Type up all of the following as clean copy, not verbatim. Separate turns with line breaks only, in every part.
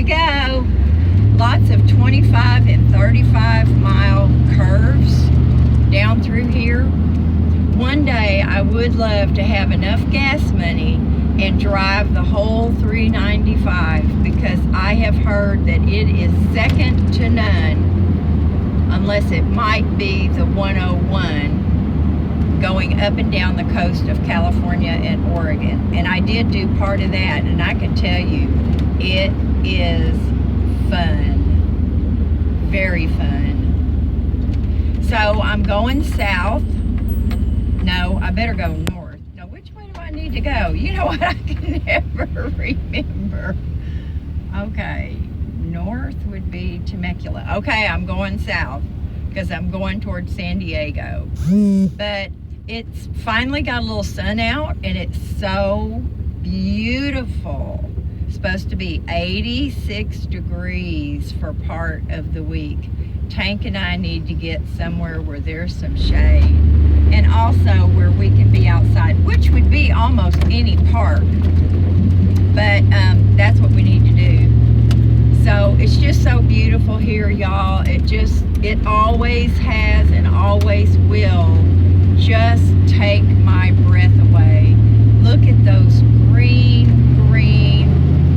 we go. Lots of 25 and 35 mile curves down through here. One day I would love to have enough gas money and drive the whole 395, because I have heard that it is second to none, unless it might be the 101 going up and down the coast of California and Oregon. And I did do part of that, and I can tell you it is fun, very fun. So I'm going south. No, I better go north. No, which way do I need to go? You know what? I can never remember. Okay, north would be Temecula. Okay, I'm going south because I'm going towards San Diego. But it's finally got a little sun out, and it's so beautiful. It's supposed to be 86 degrees for part of the week. Tank and I need to get somewhere where there's some shade, and also where we can be outside, which would be almost any park, but that's what we need to do. So it's just so beautiful here, y'all. It always has and always will just take my breath away. Look at those green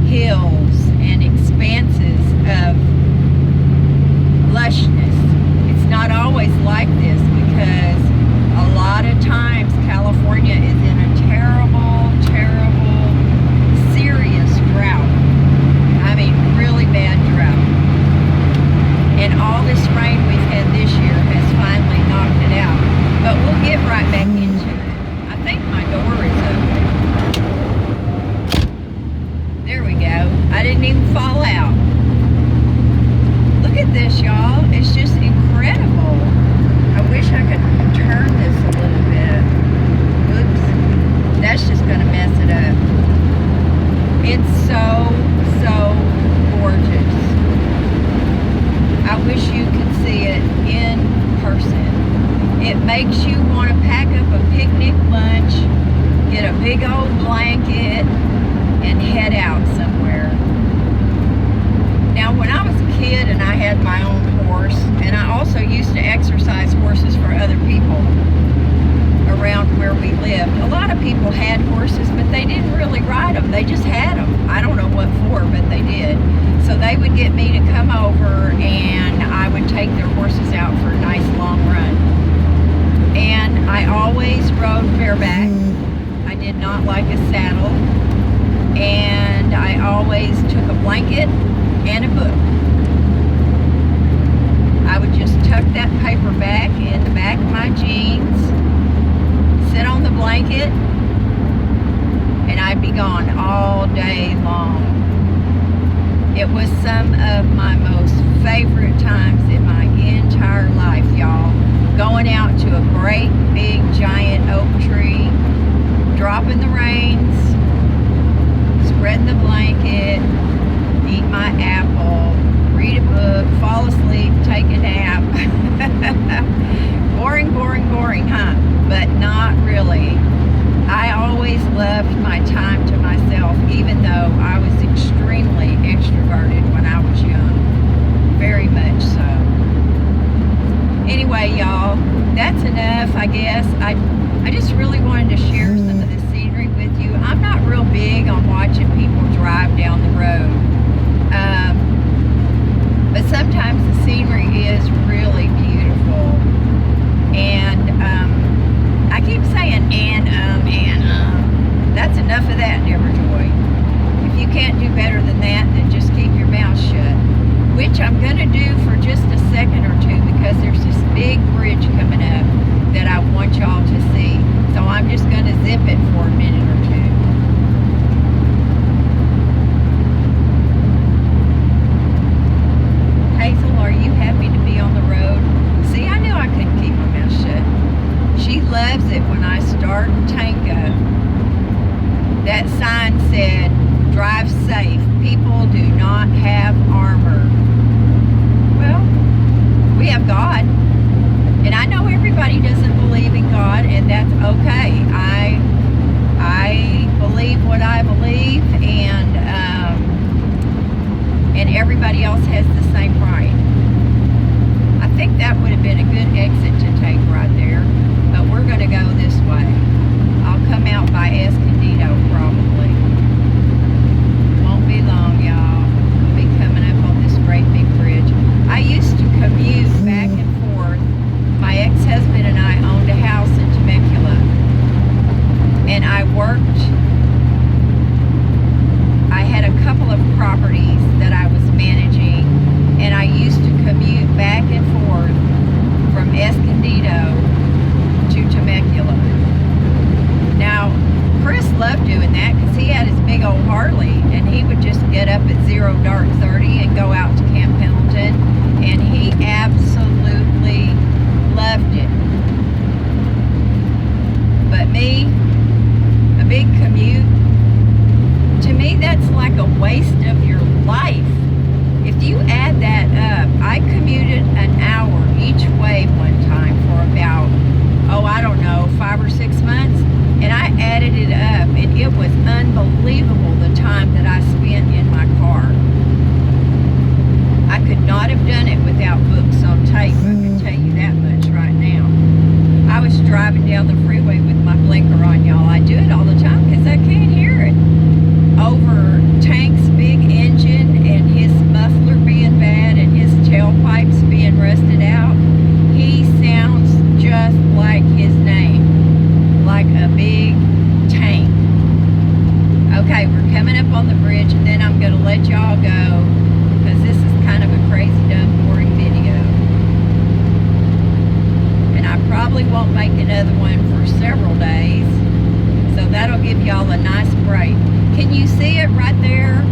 hills and expanses of lushness. It's not always like this, because a lot of times California is in a terrible, serious drought. I mean, really bad drought. And all this rain we've had this year has finally knocked it out. But we'll get right back into it. I think my door is open. There we go. I didn't even fall out. Look at this, y'all. It's just incredible. I wish I could turn this a little bit. Oops. That's just going to mess it up. It's so gorgeous. I wish you could see it in person. It makes you want to pack up a picnic lunch, get a big old blanket, and head out somewhere. Now, when I was a kid and I had my own horse, and I also used to exercise horses for other people around where we lived. A lot of people had horses, but they didn't really ride them. They just had them. I don't know what for, but they did. So they would get me to come over, and I would take their horses out for a nice long run. And I always rode bareback. I did not like a saddle. And I always took a blanket and a book. I would just tuck that paperback in the back of my jeans, sit on the blanket, and I'd be gone all day long. It was some of my most favorite times in my entire life, y'all. Going out to a great big giant oak tree, dropping the reins, spreading the blanket, eat my apple, read a book, fall asleep, take a nap. Boring, huh? But not really. I always loved my time to myself, even though I was extremely extroverted when I was young. Very much so. Anyway, y'all, that's enough, I guess. I just really wanted to share some of the scenery with you. I'm not real big on watching people drive down the road. But sometimes the scenery is really beautiful. And I keep saying that's enough of that, Never Joy. If you can't do better than that, then just keep your mouth shut. Which I'm going to do for just a second or two, because there's this big bridge coming up that I want y'all to see. So I'm just going to zip it for a minute or two. Hazel, are you happy to be on the road? See, I knew I couldn't keep my mouth shut. She loves it when I start tank up. That sign said, drive safe. People do not have armor. Well, we have God. And I know everybody doesn't believe in God, and that's okay. I believe what I believe, and everybody else has the same right. I think that would have been a good exit to take right there, but we're going to go this way. I'll come out by Escondido probably. Won't be long, y'all. We'll be coming up on this great big bridge. I used to commute back and forth. My ex-husband and I owned a house in Temecula, and I had a couple of properties that I was managing, and I used to commute back and forth from Escondido to Temecula. Now, Chris loved doing that because he had his big old Harley, and he would just get up at 0:30 and go out to Camp Pendleton, and he absolutely loved it. But me, a big commute, to me that's like a waste of your life. If you add that up, I commuted an hour each way one time for about, I don't know, 5 or 6 months, and I added it up, and it was unbelievable the time that I spent in my car. I could not have done it without books on tape, I can tell you that much right now. I was driving down the freeway with my blinker on, y'all. I do it all the time because I can't hear it. Over Tank's big engine and his muffler being bad and his tailpipes being rusted out, he sounds just like his name, like a big tank. Okay, we're coming up on the bridge, and then I'm going to let y'all go because this is kind of a crazy, dumb, boring video. And I probably won't make another one for several days, so that'll give y'all a nice break. Can you see it right there?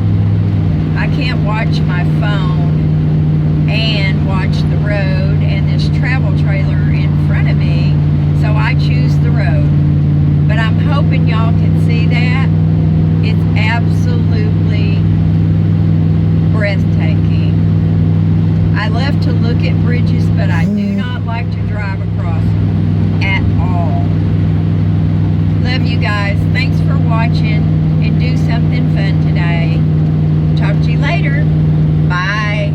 I can't watch my phone and watch the road and this travel trailer in front of me, so I choose the road. But I'm hoping y'all can see that. It's absolutely breathtaking. I love to look at bridges, but I do not like to drive across them at all. Love you guys. Thanks for watching, and do something fun today. Talk to you later. Bye.